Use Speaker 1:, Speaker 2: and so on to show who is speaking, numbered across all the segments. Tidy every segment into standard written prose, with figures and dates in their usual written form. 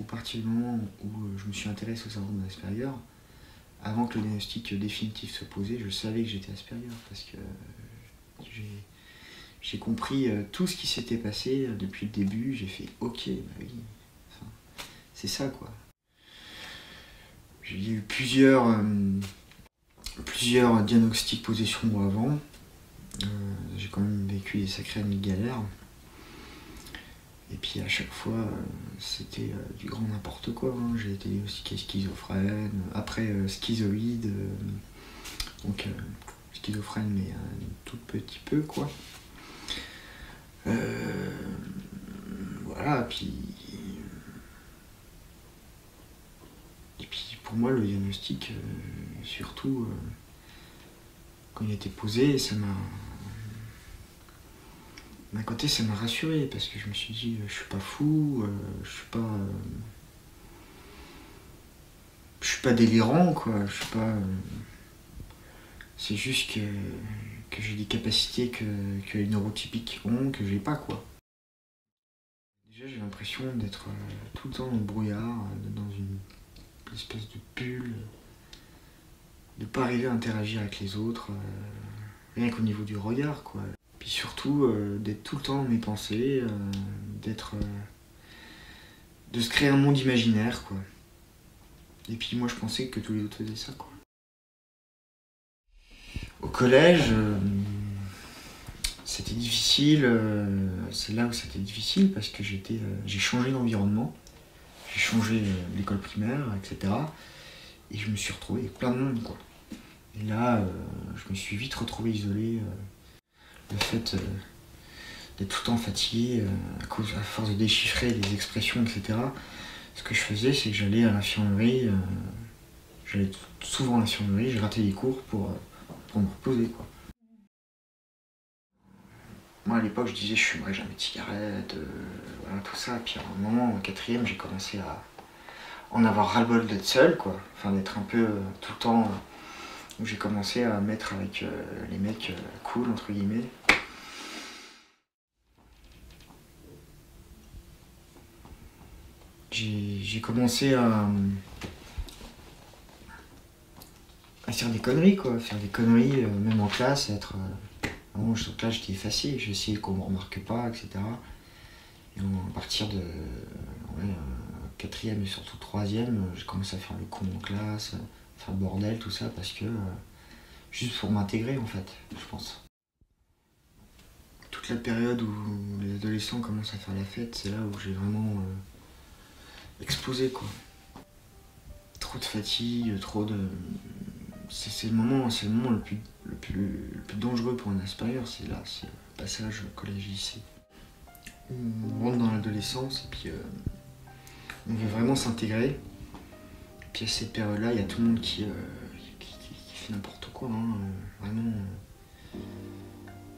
Speaker 1: partir du moment où je me suis intéressé au syndrome d'Asperger, avant que le diagnostic définitif soit posé, je savais que j'étais Asperger parce que j'ai compris tout ce qui s'était passé depuis le début. J'ai fait ok, bah oui, enfin, c'est ça quoi. J'ai eu plusieurs diagnostics posés sur moi avant. J'ai quand même vécu des sacrées années de galère. Et puis à chaque fois, c'était du grand n'importe quoi. Hein. J'ai été diagnostiqué schizophrène, après schizoïde, donc schizophrène mais un tout petit peu quoi. Voilà, et puis pour moi le diagnostic, surtout quand il a été posé, ça m'a... D'un côté, ça m'a rassuré parce que je me suis dit, je suis pas fou, je suis pas délirant, quoi. Je suis pas. C'est juste que j'ai des capacités que les neurotypiques ont, que j'ai pas, quoi. Déjà, j'ai l'impression d'être tout le temps dans le brouillard, dans une espèce de bulle, de pas arriver à interagir avec les autres, rien qu'au niveau du regard, quoi. Puis surtout, d'être tout le temps dans mes pensées, de se créer un monde imaginaire, quoi. Et puis moi, je pensais que tous les autres faisaient ça, quoi. Au collège, c'était difficile. C'est là où c'était difficile parce que j'ai changé d'environnement. J'ai changé l'école primaire, etc. Et je me suis retrouvé avec plein de monde, quoi. Et là, je me suis vite retrouvé isolé. Le fait d'être tout le temps fatigué, à force de déchiffrer les expressions, etc. Ce que je faisais, c'est que j'allais à l'infirmerie, j'allais souvent à l'infirmerie, je ratais les cours pour me reposer, quoi. Moi à l'époque je disais je fumerais jamais de cigarette, voilà, tout ça. Et puis à un moment, en quatrième, j'ai commencé à en avoir ras-le-bol d'être seul, quoi. Enfin d'être un peu tout le temps, où j'ai commencé à mettre avec les mecs cool, entre guillemets. J'ai commencé à faire des conneries, quoi. Faire des conneries, même en classe, être... Bon, là j'étais effacé, j'ai essayé qu'on me remarque pas, etc. Et à partir de quatrième et surtout troisième, j'ai commencé à faire le con en classe, faire le bordel, tout ça, parce que... juste pour m'intégrer, en fait, je pense. Toute la période où les adolescents commencent à faire la fête, c'est là où j'ai vraiment explosé, quoi. Trop de fatigue, trop de... C'est le moment le plus dangereux pour un Asperger, c'est là, c'est le passage collège-lycée. On rentre dans l'adolescence et puis on veut vraiment s'intégrer. Et puis à cette période-là, il y a tout le monde qui fait n'importe quoi, hein, vraiment.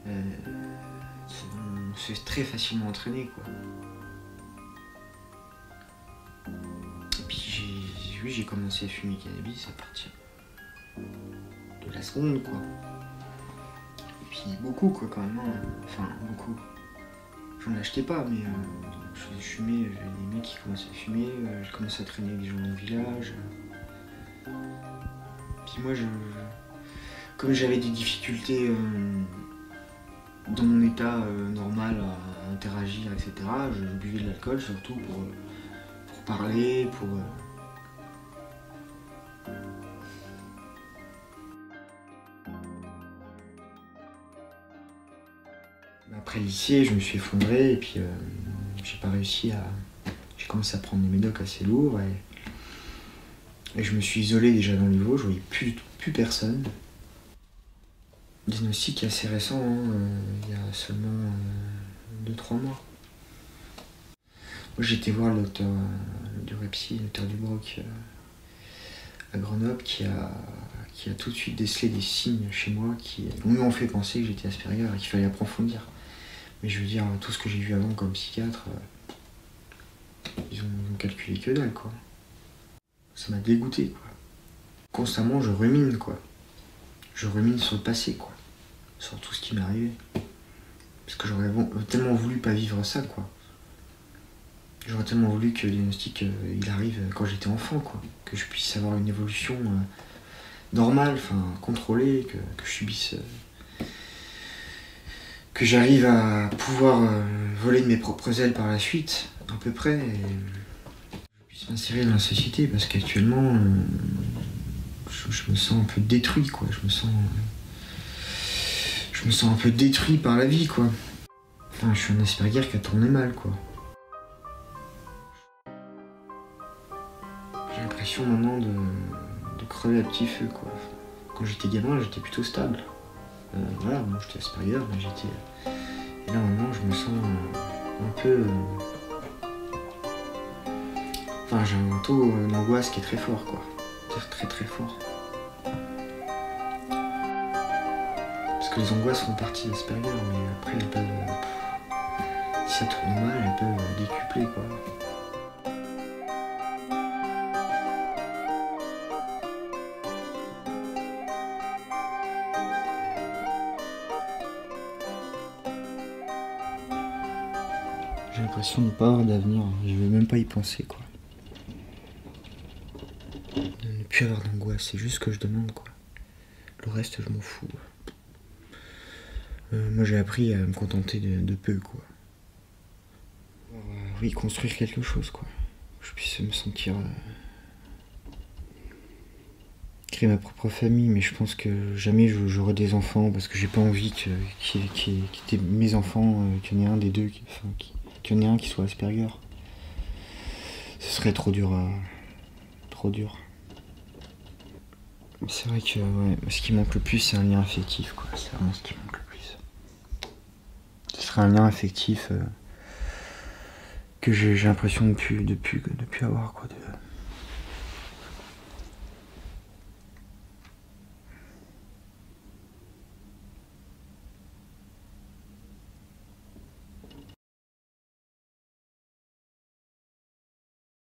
Speaker 1: On se fait très facilement entraîner, quoi. Et puis j'ai commencé à fumer du cannabis à partir de la seconde, quoi. Et puis beaucoup, quoi, quand même. Hein. Enfin, beaucoup. J'en achetais pas, mais je fumais, j'avais des mecs qui commençaient à fumer, je commençais à traîner avec des gens dans le village. Puis moi, comme j'avais des difficultés dans mon état normal à interagir, etc., je buvais de l'alcool surtout pour parler, pour... Après le lycée, je me suis effondré et puis j'ai pas réussi à... J'ai commencé à prendre des médocs assez lourds et je me suis isolé déjà dans le niveau, je voyais plus personne. Le diagnostic est assez récent, hein, il y a seulement 2-3 mois. Moi j'ai été voir le docteur Durepsi, le docteur Dubroc à Grenoble qui a tout de suite décelé des signes chez moi qui m'ont fait penser que j'étais Asperger et qu'il fallait approfondir. Mais je veux dire, tout ce que j'ai vu avant comme psychiatre, ils ont calculé que dalle, quoi. Ça m'a dégoûté, quoi. Constamment, je rumine, quoi. Je rumine sur le passé, quoi. Sur tout ce qui m'est arrivé. Parce que j'aurais tellement voulu pas vivre ça, quoi. J'aurais tellement voulu que le diagnostic il arrive quand j'étais enfant, quoi. Que je puisse avoir une évolution normale, enfin contrôlée, que je subisse. Que j'arrive à pouvoir voler de mes propres ailes par la suite, à peu près, et que je puisse m'insérer dans la société, parce qu'actuellement, je me sens un peu détruit, quoi. Je me sens un peu détruit par la vie, quoi. Enfin, je suis un Asperger qui a tourné mal, quoi. J'ai l'impression maintenant de crever à petit feu, quoi. Quand j'étais gamin, j'étais plutôt stable. Voilà, moi j'étais Asperger, mais j'étais... Et là maintenant, je me sens un peu... Enfin, j'ai un taux d'angoisse qui est très fort, quoi. C'est-à-dire très très fort. Parce que les angoisses font partie d'Asperger, mais après elles peuvent... Si ça tourne mal, elles peuvent décupler, quoi. J'ai l'impression de ne pas avoir d'avenir, je veux même pas y penser, quoi. De ne plus avoir d'angoisse, c'est juste ce que je demande, quoi. Le reste, je m'en fous. Moi, j'ai appris à me contenter de peu, quoi. Oui, construire quelque chose, quoi. Que je puisse me sentir... créer ma propre famille, mais je pense que jamais j'aurai des enfants, parce que j'ai pas envie que mes enfants, qu'il y en ait un des deux, qu'il y en ait un qui soit Asperger. Ce serait trop dur trop dur. Mais c'est vrai que ouais, ce qui manque le plus, c'est un lien affectif, quoi. C'est vraiment ce qui manque le plus. Ce serait un lien affectif que j'ai l'impression de plus avoir, quoi.